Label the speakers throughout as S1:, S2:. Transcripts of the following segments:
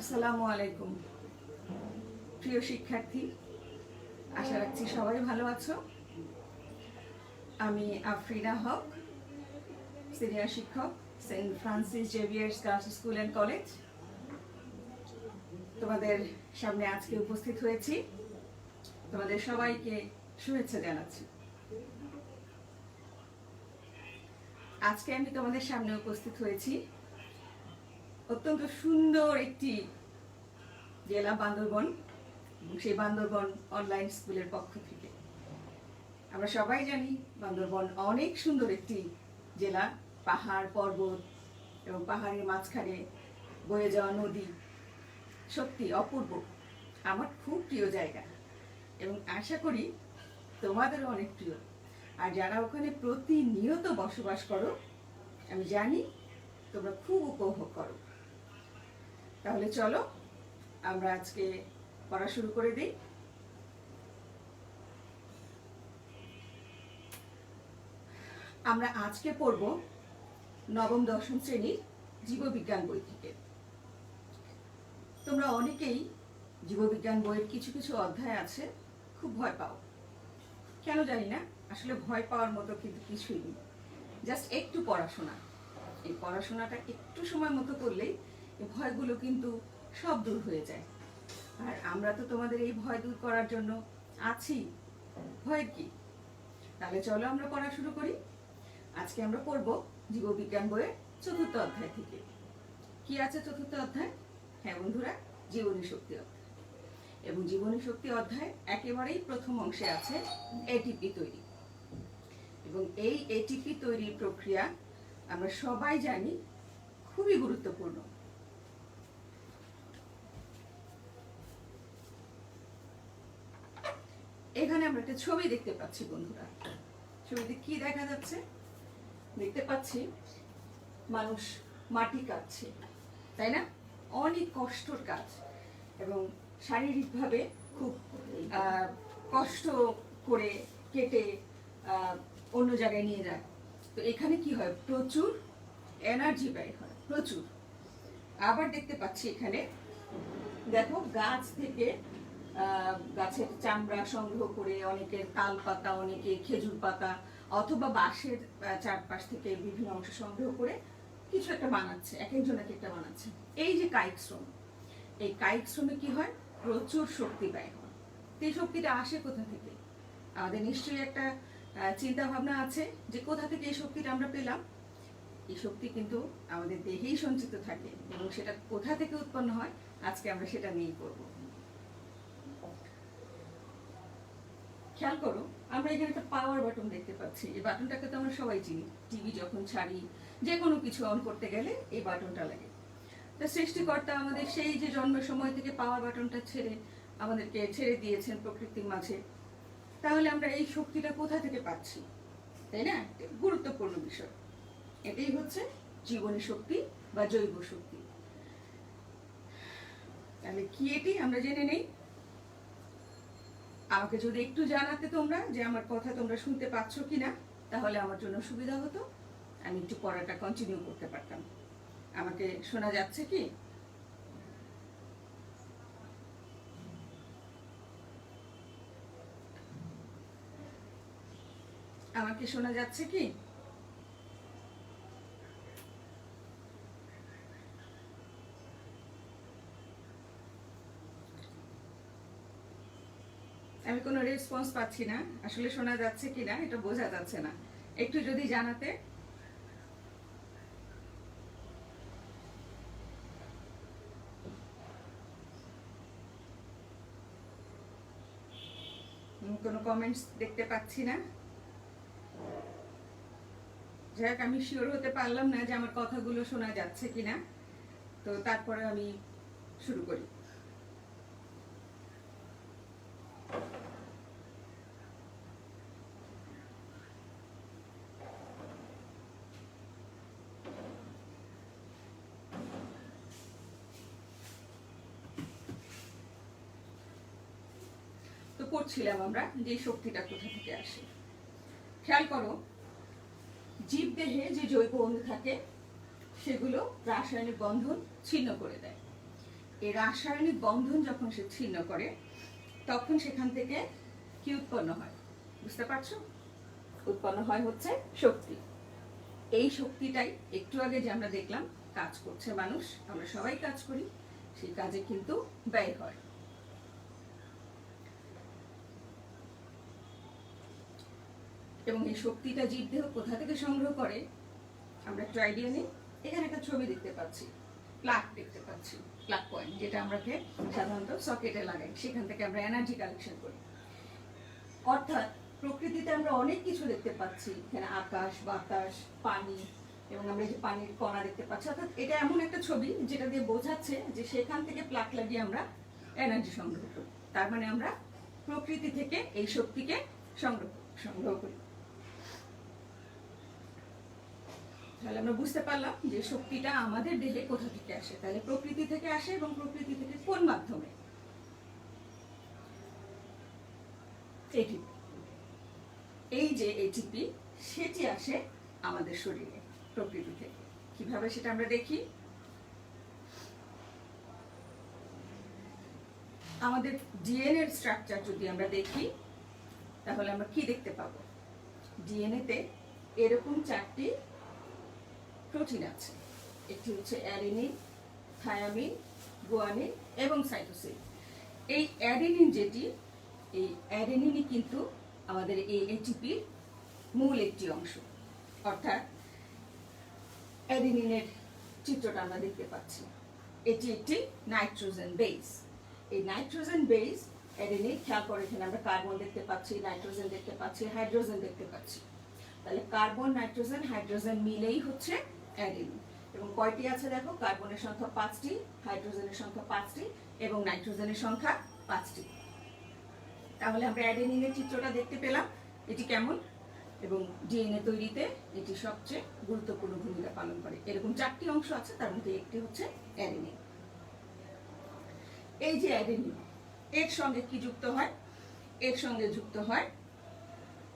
S1: আসসালামু আলাইকুম প্রিয় শিক্ষার্থী, আশা রাখছি সবাই ভালো আছো। আমি আফরিনা হক, সিনিয়র শিক্ষক, Saint Francis Xavier's Girls School and College. তোমাদের সামনে আজকে উপস্থিত হয়েছি। তোমাদের সবাইকে শুভেচ্ছা জানাচ্ছি। আজকে আমি তোমাদের সামনে উপস্থিত হয়েছি অত্যন্ত সুন্দর একটি জেলা বান্দরবন, সেই বান্দরবন অনলাইন স্কুলের পক্ষ থেকে। আমরা সবাই জানি বান্দরবন অনেক সুন্দর একটি জেলা, পাহাড় পর্বত এবং পাহাড়ের মাঝখানে বয়ে যাওয়া নদী, সত্যি অপূর্ব। আমার খুব প্রিয় জায়গা এবং আশা করি তোমাদেরও অনেক প্রিয়। আর যারা ওখানে প্রতিনিয়ত বসবাস করো, আমি জানি তোমরা খুব উপভোগ করো। তাহলে চলো আমরা আজকে পড়া শুরু করে দিই। আমরা আজকে পড়ব নবম দশম শ্রেণীর জীববিজ্ঞান বই থেকে। তোমরা অনেকেই জীববিজ্ঞান বইয়ের কিছু কিছু অধ্যায় আছে খুব ভয় পাও, কেন জানি না। আসলে ভয় পাওয়ার মতো কিন্তু কিছুই নেই, জাস্ট একটু পড়াশোনা। এই পড়াশোনাটা একটু সময় মতো করলেই এই ভয়গুলো কিন্তু সব দূর হয়ে যায়। আর আমরা তো তোমাদের এই ভয় দূর করার জন্য আছি। ভয়ের কি? তাহলে চলো আমরা পড়া শুরু করি। আজকে আমরা পড়ব জীববিজ্ঞান বইয়ের চতুর্থ অধ্যায় থেকে। কি আছে চতুর্থ অধ্যায়? হ্যাঁ বন্ধুরা, জীবনী শক্তি অধ্যায়। এবং জীবনী শক্তি অধ্যায় একেবারেই প্রথম অংশে আছে এটিপি তৈরি। এবং এই এটিপি তৈরির প্রক্রিয়া আমরা সবাই জানি খুবই গুরুত্বপূর্ণ। এখানে আমরা একটা ছবি দেখতে পাচ্ছি বন্ধুরা। ছবিতে কি দেখা যাচ্ছে? দেখতে পাচ্ছি মানুষ মাটি কাটছে, তাই না? অনেক কষ্টর কাজ এবং শারীরিকভাবে খুব কষ্ট করে কেটে অন্য জায়গায় নিয়ে যায়। তো এখানে কি হয়? প্রচুর এনার্জি ব্যয় হয়, প্রচুর। আবার দেখতে পাচ্ছি এখানে, দেখো গাছ থেকে গাছের চামড়া সংগ্রহ করে, অনেকের তাল পাতা, অনেকে খেজুর পাতা অথবা বাঁশের চারপাশ থেকে বিভিন্ন অংশ সংগ্রহ করে কিছু একটা বানাচ্ছে, এক একজন এক একটা বানাচ্ছে। এই যে কায়িক শ্রম, এই কায়িক শ্রমে কি হয়? প্রচুর শক্তি ব্যয় হয়। এই শক্তিটা আসে কোথা থেকে? আমাদের নিশ্চয়ই একটা চিন্তা ভাবনা আছে যে কোথা থেকে এই শক্তিটা আমরা পেলাম। এই শক্তি কিন্তু আমাদের দেহেই সঞ্চিত থাকে এবং সেটা কোথা থেকে উৎপন্ন হয় আজকে আমরা সেটা নিয়েই করব। খেয়াল করো, আমরা এখানে একটা পাওয়ার বাটন দেখতে পাচ্ছি। এই বাটনটাকে তো আমরা সবাই চিনি। টিভি যখন ছাড়ি, যে কোনো কিছু অন করতে গেলে এই বাটনটা লাগে। তা সৃষ্টিকর্তা আমাদের সেই যে জন্মের সময় থেকে পাওয়ার বাটনটা আমাদেরকে ছেড়ে দিয়েছেন প্রকৃতির মাঝে। তাহলে আমরা এই শক্তিটা কোথা থেকে পাচ্ছি, তাই না? গুরুত্বপূর্ণ বিষয়। এটাই হচ্ছে জীবনী শক্তি বা জৈব শক্তি। তাহলে কি এটি আমরা জেনে নেই। আমাকে যদি একটু জানাতে তোমরা যে আমার কথা তোমরা শুনতে পাচ্ছ কিনা, তাহলে আমার জন্য সুবিধা হতো, আমি একটু পড়াটা কন্টিনিউ করতে পারতাম। আমাকে শোনা যাচ্ছে কি? আমাকে শোনা যাচ্ছে কি? আমি কোনো রেসপন্স পাচ্ছি না, আসলে শোনা যাচ্ছে কিনা এটা বোঝা যাচ্ছে না। একটু যদি জানাতে। কোনো কমেন্টস দেখতে পাচ্ছি না। যাই হোক, আমি শিওর হতে পারলাম না যে আমার কথাগুলো শোনা যাচ্ছে কিনা। তো তারপরে আমি শুরু করি। তো পড়ছিলাম আমরা যে শক্তিটা কোথা থেকে আসে। খেয়াল করো, জীবদেহে যে জৈব অণু থাকে সেগুলো রাসায়নিক বন্ধন ছিন্ন করে দেয়। এই রাসায়নিক বন্ধন যখন সে ছিন্ন করে তখন সেখান থেকে কি উৎপন্ন হয় বুঝতে পারছো? উৎপন্ন হয় হচ্ছে শক্তি। এই শক্তিটাই একটু আগে যে আমরা দেখলাম কাজ করছে মানুষ, আমরা সবাই কাজ করি, সেই কাজে কিন্তু ব্যয় হয়। এবং এই শক্তিটা জীবদেহ কোথা থেকে সংগ্রহ করে আমরা একটু আইডিয়া নিই। এখানে একটা ছবি দেখতে পাচ্ছি, প্লাগ দেখতে পাচ্ছি, প্লাগ পয়েন্ট, যেটা আমরা সাধারণত সকেটে লাগাই, সেখান থেকে আমরা এনার্জি কালেকশন করি। অর্থাৎ প্রকৃতিতে আমরা অনেক কিছু দেখতে পাচ্ছি, এখানে আকাশ, বাতাস, পানি, এবং আমরা যে পানির কণা দেখতে পাচ্ছি। অর্থাৎ এটা এমন একটা ছবি যেটা দিয়ে বোঝাচ্ছে যে সেখান থেকে প্লাগ লাগিয়ে আমরা এনার্জি সংগ্রহ করি। তার মানে আমরা প্রকৃতি থেকে এই শক্তিকে সংগ্রহ করি। তাহলে আমরা বুঝতে পারলাম যে শক্তিটা আমাদের দেহে কোথা থেকে আসে। তাহলে প্রকৃতি থেকে আসে, এবং প্রকৃতি থেকে কোন মাধ্যমে? এটিপি। এই যে এটিপি, সেটি আসে আমাদের শরীরে প্রকৃতি থেকে। কিভাবে সেটা আমরা দেখি। আমাদের ডিএনএ এর স্ট্রাকচার যদি আমরা দেখি তাহলে আমরা কি দেখতে পাবো? ডিএনএ তে এরকম 4টি প্রোটিন আছে। একটি হচ্ছে অ্যাডেনিন, থায়ামিন, গুয়ানিন এবং সাইটোসিন। এই অ্যাডেনিন যেটি, এই অ্যাডেনিনই কিন্তু আমাদের এই এটিপির মূল একটি অংশ। অর্থাৎ অ্যাডেনিনের চিত্রটা আমরা দেখতে পাচ্ছি, এটি একটি নাইট্রোজেন বেস। এই নাইট্রোজেন বেস অ্যাডেনিন, খেয়াল করে এখানে আমরা কার্বন দেখতে পাচ্ছি, নাইট্রোজেন দেখতে পাচ্ছি, হাইড্রোজেন দেখতে পাচ্ছি। তাহলে কার্বন, নাইট্রোজেন, হাইড্রোজেন মিলেই হচ্ছে অ্যাডেনিন। এবং কয়টি আছে দেখো, কার্বনের সংখ্যা 5টি, হাইড্রোজেনের সংখ্যা 5টি এবং নাইট্রোজেনের সংখ্যা 5টি। তাহলে আমরা অ্যাডেনিনের চিত্রটা দেখতে পেলাম, এটি কেমন, এবং ডিএনএ তৈরিতে এটি সবচেয়ে গুরুত্বপূর্ণ ভূমিকা পালন করে। এরকম 4টি অংশ আছে, তার মধ্যে একটি হচ্ছে অ্যাডেনিন। এই যে অ্যাডেনিন, এর সঙ্গে কি যুক্ত হয়? এর সঙ্গে যুক্ত হয়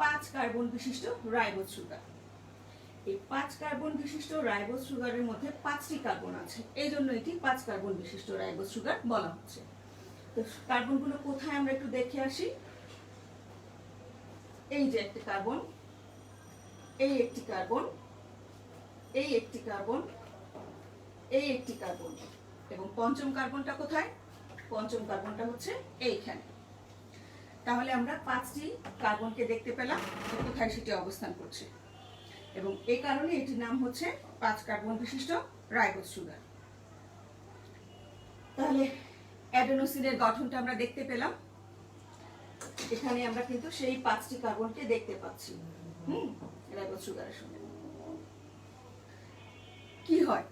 S1: 5 কার্বন বিশিষ্ট রাইবোজ সুগার। এই 5 কার্বন বিশিষ্ট রাইবোজ সুগারের মধ্যে 5টি কার্বন আছে, এই জন্য এটি 5 কার্বন বিশিষ্ট রাইবোজ সুগার বলা হচ্ছে। তো কার্বনগুলো কোথায় আমরা একটু দেখে আসি। এই যে একটি কার্বন, এই একটি কার্বন, এই একটি কার্বন, এই একটি কার্বন, এবং পঞ্চম কার্বনটা কোথায়? পঞ্চম কার্বনটা হচ্ছে এইখানে। তাহলে আমরা 5টি কার্বনকে দেখতে পেলাম, কোথায় সেটি অবস্থান করছে, এবং এই কারণে এটির নাম হচ্ছে 5 কার্বন বিশিষ্ট রাইবোজ সুগার। তাহলে অ্যাডেনোসিনের গঠনটা আমরা দেখতে পেলাম, এখানে আমরা কিন্তু সেই 5টি কার্বনকে দেখতে পাচ্ছি রাইবোজ সুগারের সঙ্গে। কি হয়,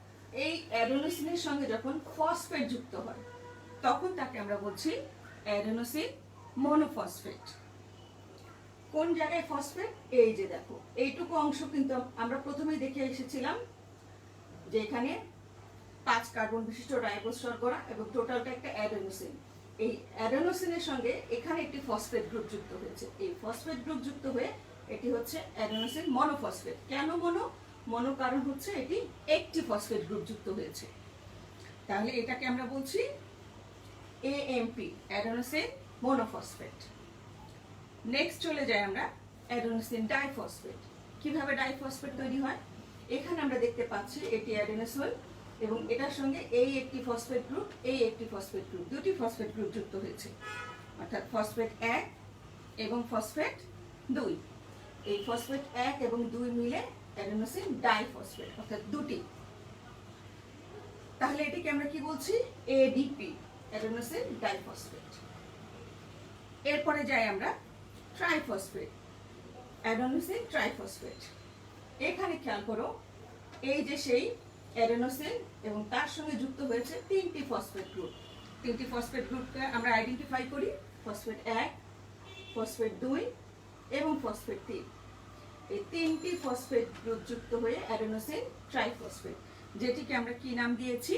S1: এই অ্যাডেনোসিনের সঙ্গে যখন ফসফেট যুক্ত হয় তখন তাকে আমরা বলছি অ্যাডেনোসিন মনোফসফেট। কোন জায়গায় ফসফেট? এই যে দেখো, এইটুকু অংশ কিন্তু আমরা প্রথমেই দেখে এসেছিলাম যে এখানে 5 কার্বন বিশিষ্ট রাইবোজ শর্করা এবং টোটালটা একটা অ্যাডেনোসিন। এই অ্যাডেনোসিনের সঙ্গে এখানে একটি ফসফেট গ্রুপ যুক্ত হয়েছে। এই ফসফেট গ্রুপ যুক্ত হয়ে এটি হচ্ছে অ্যাডেনোসিন মনোফসফেট। কেন মনো? কারণ হচ্ছে এটি একটি ফসফেট গ্রুপ যুক্ত হয়েছে। তাহলে এটাকে আমরা বলছি এএমপি, অ্যাডেনোসিন মনোফসফেট। নেক্সট চলে যাই আমরা অ্যাডেনোসিন ডাইফসফেট। কিভাবে ডাইফসফেট তৈরি হয়? এখানে আমরা দেখতে পাচ্ছি এটি অ্যাডেনোসিন, এবং এটার সঙ্গে এই একটি ফসফেট গ্রুপ, এই একটি ফসফেট গ্রুপ, দুটি ফসফেট গ্রুপ যুক্ত হয়েছে। অর্থাৎ ফসফেট 1 এবং ফসফেট 2। এই ফসফেট 1 এবং 2 মিলে অ্যাডেনোসিন ডাইফসফেট, অর্থাৎ দুটি। তাহলে এটিকে আমরা কি বলছি? ADP, adenosine diphosphate. এরপরে যাই আমরা ট্রাইফসফেট, অ্যাডেনোসিন ট্রাইফসফেট। এখানে খেয়াল করো, এই যে সেই অ্যাডেনোসিন এবং তার সঙ্গে যুক্ত হয়েছে 3টি ফসফেট গ্রুপ। 3টি ফসফেট গ্রুপকে আমরা আইডেন্টিফাই করি, ফসফেট 1, ফসফেট 2 এবং ফসফেট 3। এই 3টি ফসফেট গ্রুপ যুক্ত হয়ে অ্যাডেনোসিন ট্রাইফসফেট, যেটিকে আমরা কি নাম দিয়েছি?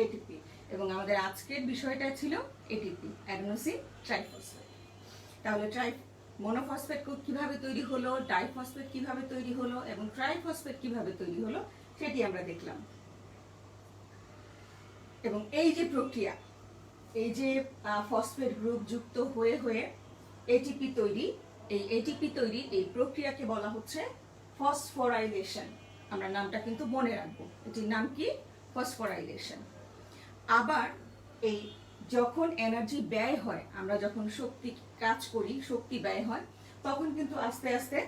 S1: এটিপি। এবং আমাদের আজকের বিষয়টা ছিল এটিপি, অ্যাডেনোসিন ট্রাইফসফেট। তাহলে মনোফসফেট কিভাবে তৈরি হলো, ডাইফসফেট কিভাবে তৈরি হলো এবং ট্রাইফসফেট কিভাবে তৈরি হলো সেটি আমরা দেখলাম। এবং এই যে প্রক্রিয়া, এই যে ফসফেট গ্রুপ যুক্ত হয়ে হয়ে এটিপি তৈরি, এই এটিপি তৈরি এই প্রক্রিয়াকে বলা হচ্ছে ফসফোরাইলেশন। আমরা নামটা কিন্তু মনে রাখবো, এটির নাম কি? ফসফোরাইলেশন। আবার এই যখন এনার্জি ব্যয় হয়, আমরা যখন শক্তি কাজ করি, শক্তি ব্যয় হয়, তখন কিন্তু আস্তে আস্তে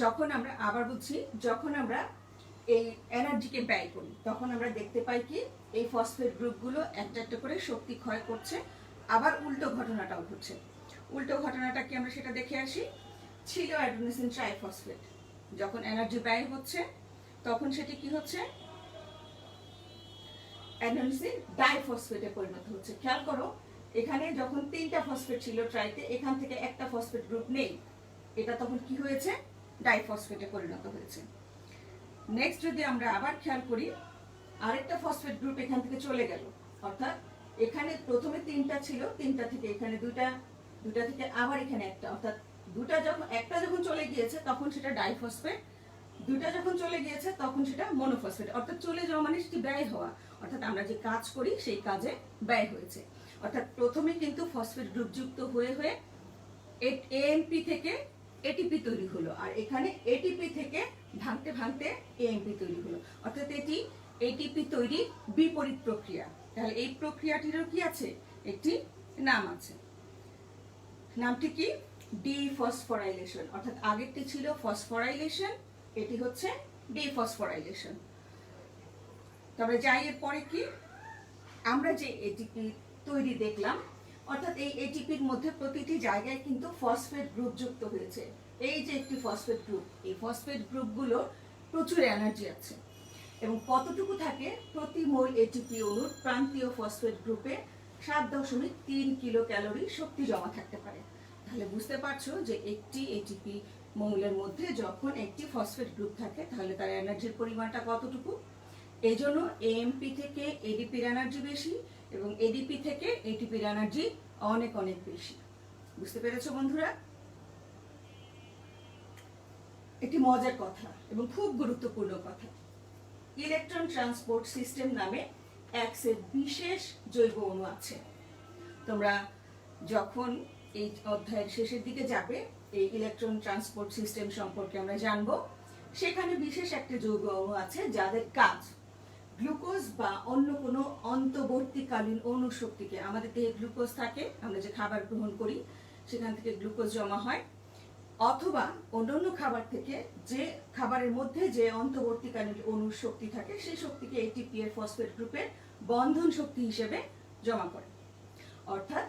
S1: যখন আমরা আবার বুঝছি, যখন আমরা এই এনার্জিকে ব্যয় করি তখন আমরা দেখতে পাই কি এই ফসফেট গ্রুপগুলো একটা একটা করে শক্তি ক্ষয় করছে। আবার উল্টো ঘটনাটাও ঘটছে। উল্টো ঘটনাটা কি আমরা সেটা দেখে আসি। ছিল অ্যাডেনোসিন ট্রাইফসফেট, যখন এনার্জি ব্যয় হচ্ছে তখন সেটি কি হচ্ছে? অ্যাডেনোসিন ডাইফসফেটে পরিণত হচ্ছে। খেয়াল করো, এখানে যখন 3টা ফসফেট ছিল ট্রাইতে, এখান থেকে একটা ফসফেট গ্রুপ নেই, এটা তখন কি হয়েছে? ডাইফসফেটে পরিণত হয়েছে। নেক্সট যদি আমরা আবার খেয়াল করি, আরেকটা ফসফেট গ্রুপ এখান থেকে চলে গেল, অর্থাৎ এখানে প্রথমে 3টা ছিল, 3টা থেকে এখানে 2টা, 2টা থেকে আবার এখানে একটা, অর্থাৎ একটা যখন চলে গিয়েছে তখন সেটা ডাইফসফেট, 2টা যখন চলে গিয়েছে তখন সেটা মনোফসফেট। অর্থাৎ চলে যাওয়া মানে সেটি ব্যয় হওয়া, অর্থাৎ আমরা যে কাজ করি সেই কাজে ব্যয় হয়েছে। অর্থাৎ প্রথমে কিন্তু ফসফেট গ্রুপ যুক্ত হয়ে হয়ে এএমপি থেকে এটিপি তৈরি হলো, আর এখানে এটিপি থেকে ভাঙতে ভাঙতে এএমপি তৈরি হলো। অর্থাৎ এটি এটিপি তৈরি বিপরীত প্রক্রিয়া। তাহলে এই প্রক্রিয়াটিরও কি আছে? একটি নাম আছে। নামটি কি? ডিফসফোরাইলেশন। অর্থাৎ আগেরটি ছিল ফসফোরাইলেশন, এটি হচ্ছে ডিফসফোরাইলেশন। তবে যাই এর পরে কি, আমরা যে এটিপি তৈরি দেখলাম, অর্থাৎ এই এটিপির মধ্যে প্রতিটি জায়গায় কিন্তু ফসফেট গ্রুপ যুক্ত হয়েছে। এই যে একটি ফসফেট গ্রুপ, এই ফসফেট গ্রুপগুলোর প্রচুর এনার্জি আছে এবং কতটুকু থাকে? প্রতি মোল এটিপি অণুর প্রান্তীয় ফসফেট গ্রুপে 7.3 কিলো ক্যালোরি শক্তি জমা থাকতে পারে। তাহলে বুঝতে পারছো যে একটি এটিপি মৌলের মধ্যে যখন একটি ফসফেট গ্রুপ থাকে তাহলে তার এনার্জির পরিমাণটা কতটুকু। এই জন্য এএমপি থেকে এডিপির এনার্জি বেশি এবং এডিপি থেকে এটিপির এনার্জি অনেক অনেক বেশি। বুঝতে পেরেছো বন্ধুরা? একটি মজার কথা এবং খুব গুরুত্বপূর্ণ কথা, ইলেকট্রন ট্রান্সপোর্ট সিস্টেম নামে এক সেট বিশেষ জৈব অণু আছে। তোমরা যখন এই অধ্যায়ের শেষের দিকে যাবে, এই ইলেকট্রন ট্রান্সপোর্ট সিস্টেম সম্পর্কে আমরা জানবো। সেখানে বিশেষ একটা জৈব অণু আছে যাদের কাজ গ্লুকোজ বা অন্য কোনো অন্তর্বর্তীকালীন অণুশক্তিকে, আমাদের দেহে গ্লুকোজ থাকে, আমরা যে খাবার গ্রহণ করি সেখান থেকে গ্লুকোজ জমা হয়, অথবা অন্যান্য খাবার থেকে যে খাবারের মধ্যে যে অন্তর্বর্তীকালীন অণুর শক্তি থাকে সেই শক্তিকে এটিপি এর ফসফেট গ্রুপের বন্ধন শক্তি হিসেবে জমা করে। অর্থাৎ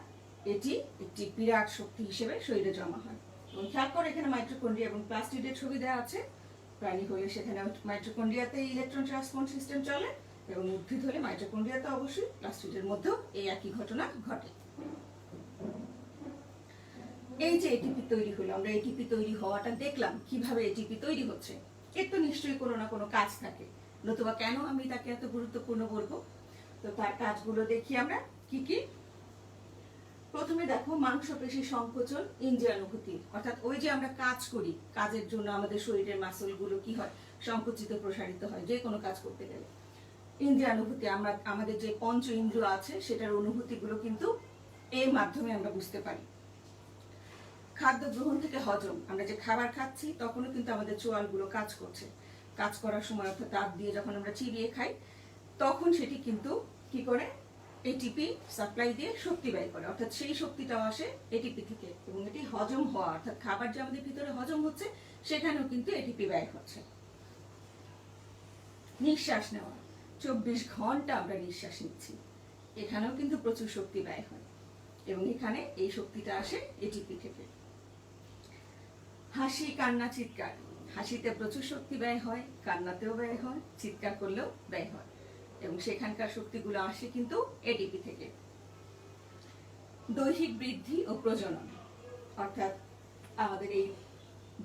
S1: এটি একটি বিরাট শক্তি হিসেবে শরীরে জমা হয়। এবং খেয়াল করে এখানে মাইটোকন্ড্রিয়া এবং প্লাস্টিডের ছবি দেওয়া আছে। প্রাণী হলে সেখানে মাইটোকন্ড্রিয়াতে ইলেকট্রন ট্রান্সপোর্ট সিস্টেম চলে এবং উদ্ভিদ হলে মাইটোকন্ড্রিয়াতে অবশ্যই প্লাস্টিডের মধ্যেও এই একই ঘটনা ঘটে। এই যে এটিপি তৈরি হলো, আমরা এটিপি তৈরি হওয়াটা দেখলাম, কিভাবে এটিপি তৈরি হচ্ছে। এর তো নিশ্চয়ই কোনো না কোনো কাজ থাকে, নতুবা কেন আমি তাকে এত গুরুত্বপূর্ণ বলবো। তো তার কাজগুলো দেখি আমরা কি কি। প্রথমে দেখো, মাংসপেশি সংকোচন ইন্দ্রিয়ানুভূতি, অর্থাৎ ওই যে আমরা কাজ করি, কাজের জন্য আমাদের শরীরের মাসলগুলো কি হয়? সংকুচিত প্রসারিত হয় যে কোনো কাজ করতে গেলে। ইন্দ্রিয়ানুভূতি, আমরা আমাদের যে পঞ্চ ইন্দ্রিয় আছে সেটার অনুভূতিগুলো কিন্তু এর মাধ্যমে আমরা বুঝতে পারি। খাদ্য গ্রহণ থেকে হজম, আমরা যে খাবার খাচ্ছি তখনও কিন্তু আমাদের চোয়ালগুলো কাজ করছে। কাজ করার সময় অর্থাৎ দাঁত দিয়ে যখন আমরা চিবিয়ে খাই তখন সেটি কিন্তু কি করে? এটিপি সাপ্লাই দিয়ে শক্তি ব্যয় করে, অর্থাৎ সেই শক্তিটাও আসে এটিপি থেকে। এবং এটি হজম হওয়া, অর্থাৎ খাবার যে আমাদের ভিতরে হজম হচ্ছে সেখানেও কিন্তু এটিপি ব্যয় হচ্ছে। নিঃশ্বাস নেওয়া, 24 ঘন্টা আমরা নিঃশ্বাস নিচ্ছি, এখানেও কিন্তু প্রচুর শক্তি ব্যয় হয় এবং এখানে এই শক্তিটা আসে এটিপি থেকে। হাসি, কান্না, চিৎকার, হাসিতে প্রচুর শক্তি ব্যয় হয়, কান্নাতেও ব্যয় হয়, চিৎকার করলেও ব্যয় হয় এবং সেখানকার শক্তিগুলো আসে কিন্তু এটিপি থেকে। দৈহিক বৃদ্ধি ও প্রজনন, অর্থাৎ আমাদের এই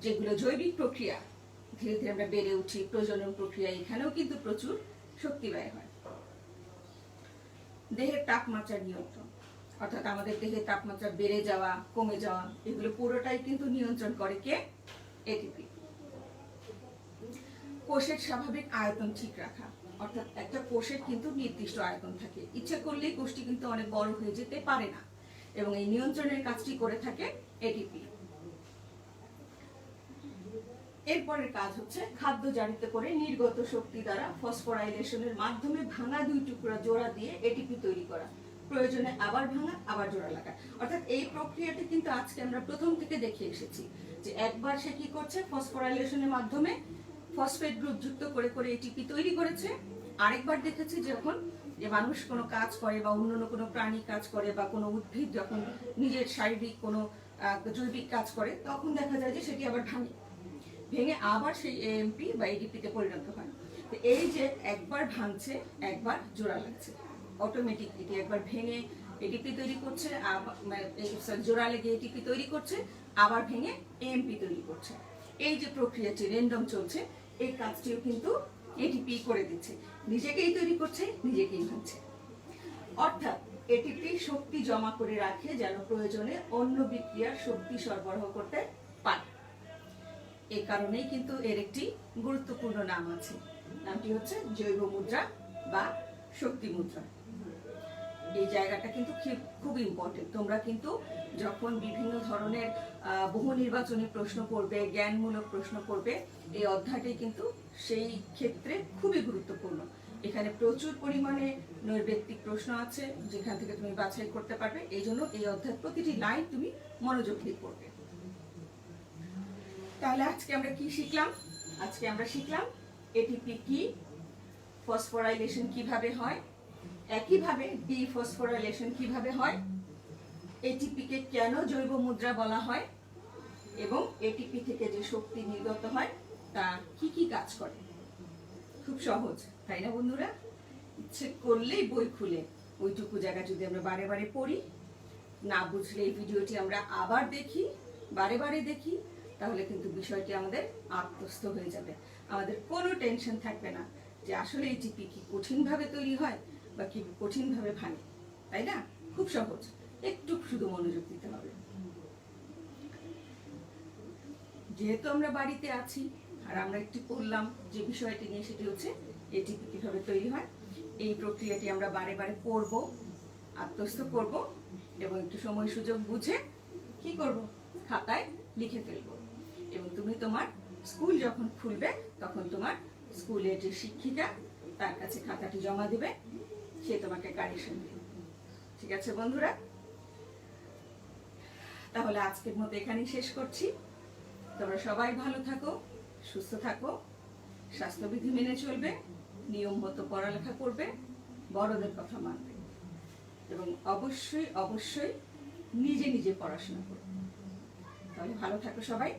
S1: যেগুলো জৈবিক প্রক্রিয়া, ধীরে ধীরে আমরা বেড়ে উঠি, প্রজনন প্রক্রিয়া, এখানেও কিন্তু প্রচুর শক্তি ব্যয় হয়। দেহের তাপমাত্রা নিয়ন্ত্রণ, অর্থাৎ আমাদের দেহে তাপমাত্রা বেড়ে যাওয়া কমে যাওয়া এগুলো পুরোটাই কিন্তু নিয়ন্ত্রণ করে কে? এটিপি। কোষের স্বাভাবিক আয়তন ঠিক রাখা, অর্থাৎ একটা কোষের কিন্তু নির্দিষ্ট আয়তন থাকে, ইচ্ছা করলেই কোষটি কিন্তু অনেক বড় হয়ে যেতে পারে না, এবং এই নিয়ন্ত্রণের কাজটি করে থাকে এটিপি। এরপরের কাজ হচ্ছে খাদ্য জারিত করে নির্গত শক্তি দ্বারা ফসফোরাইলেশনের মাধ্যমে ভাঙা দুই টুকরা জোড়া দিয়ে এটিপি তৈরি করা, প্রয়োজনে আবার ভাঙা আবার জোড়া লাগা। অর্থাৎ এই প্রক্রিয়াটি কিন্তু আজকে আমরা প্রথম থেকে দেখে এসেছি যে একবার সে কি করছে, ফসফোরাইলেশনের মাধ্যমে ফসফেট গ্রুপ যুক্ত করে করে এটিপি তৈরি করেছে। আরেকবার দেখেছি যখন যে মানুষ কোনো কাজ করে বা অন্য কোনো প্রাণী কাজ করে বা কোনো উদ্ভিদ যখন নিজের শারীরিক কোনো জৈবিক কাজ করে তখন দেখা যায় যে সেটি আবার ভেঙে আবার সেই এএমপি বা এডিপিতে পরিণত হয়। তো এই যে একবার ভাঙছে একবার জোড়া লাগছে, অটোমেটিক এটি একবার ভেঙে এটিপি তৈরি করছে, জোড়া লেগে এটিপি তৈরি করছে, আবার ভেঙে এএমপি তৈরি করছে। এই যে প্রক্রিয়াটি র্যান্ডম চলছে, এই কাজটিও কিন্তু এটিপি করে দিচ্ছে, নিজেকেই তৈরি করছে, নিজেকেই ভাঙছে। অর্থাৎ এটিপি শক্তি জমা করে রাখে যেন প্রয়োজনে অন্য বিক্রিয়ার শক্তি সরবরাহ করতে পারে। এই কারণেই কিন্তু এর একটি গুরুত্বপূর্ণ নাম আছে, নামটি হচ্ছে জৈব মুদ্রা বা শক্তি মুদ্রা। এই জায়গাটা কিন্তু খুব ইম্পর্টেন্ট। তোমরা কিন্তু যখন বিভিন্ন ধরনের বহু নির্বাচনী প্রশ্ন করবে, জ্ঞানমূলক প্রশ্ন করবে, এই অধ্যায়টি কিন্তু সেই ক্ষেত্রে খুবই গুরুত্বপূর্ণ। এখানে প্রচুর পরিমাণে নৈর্ব্যক্তিক প্রশ্ন আছে যেখান থেকে তুমি বাছাই করতে পারবে। এই জন্য এই অধ্যায়ের প্রতিটি লাইন তুমি মনোযোগ দিয়ে পড়বে। তাহলে আজকে আমরা কি শিখলাম? আজকে আমরা শিখলাম এটিপি কি, ফসফোরাইলেশন কিভাবে হয়, একইভাবে ডিফসফোরাইলেশন কিভাবে হয়, এটিপি কে কেন জৈব মুদ্রা বলা হয়, এবং এটিপি থেকে যে শক্তি নির্গত হয় তা কি কি কাজ করে। খুব সহজ, তাই না বন্ধুরা? ইচ্ছে করলেই বই খুলে ওইটুকু জায়গা যদি আমরা বারে বারে পড়ি, না বুঝলে এই ভিডিওটি আমরা আবার দেখি, বারে বারে দেখি, তাহলে কিন্তু বিষয়টি আমাদের আত্মস্থ হয়ে যাবে। আমাদের কোনো টেনশন থাকবে না যে আসলে এটিপি কি কঠিনভাবে তৈরি হয় বা কি কঠিনভাবে ভাঙে, তাই না? খুব সহজ, একটু শুধু মনোযোগ দিতে হবে। যেহেতু আমরা বাড়িতে আছি আর আমরা একটু পড়লাম যে বিষয়টি নিয়ে, সেটি হচ্ছে এটিপি কিভাবে তৈরি হয়। এই প্রক্রিয়াটি আমরা বারে বারে পড়ব, আত্মস্থ করব, এবং একটু সময় সুযোগ বুঝে কি করব, খাতায় লিখে ফেলবো। এবং তুমি তোমার স্কুল যখন খুলবে তখন তোমার স্কুলের যে শিক্ষিকা তার কাছে খাতাটি জমা দিবে, সে তোমাকে কারেকশন দিবে। ঠিক আছে বন্ধুরা? তাহলে আজকের মতো এখানেই শেষ করছি। তোমরা সবাই ভালো থাকো, সুস্থ থাকো, স্বাস্থ্যবিধি মেনে চলবে, নিয়ম মতো পড়ালেখা করবে, বড়দের কথা মানবে, এবং অবশ্যই অবশ্যই নিজে নিজে পড়াশোনা করবে। তাহলে ভালো থাকো সবাই।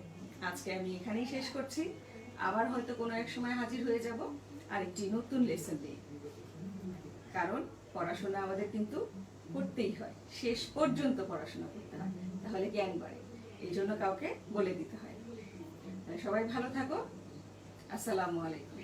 S1: আজকে আমি এখানেই শেষ করছি। আবার হয়তো কোনো এক সময় হাজির হয়ে যাব আরেকটি নতুন লেসন দিয়ে। কারণ পড়াশোনা আমাদের কিন্তু করতেই হয়, শেষ পর্যন্ত পড়াশোনা করতে হয়, তাহলে জ্ঞান বাড়ে। এই জন্য কাউকে বলে দিতে হয়। সবাই ভালো থাকো। আসসালামু আলাইকুম।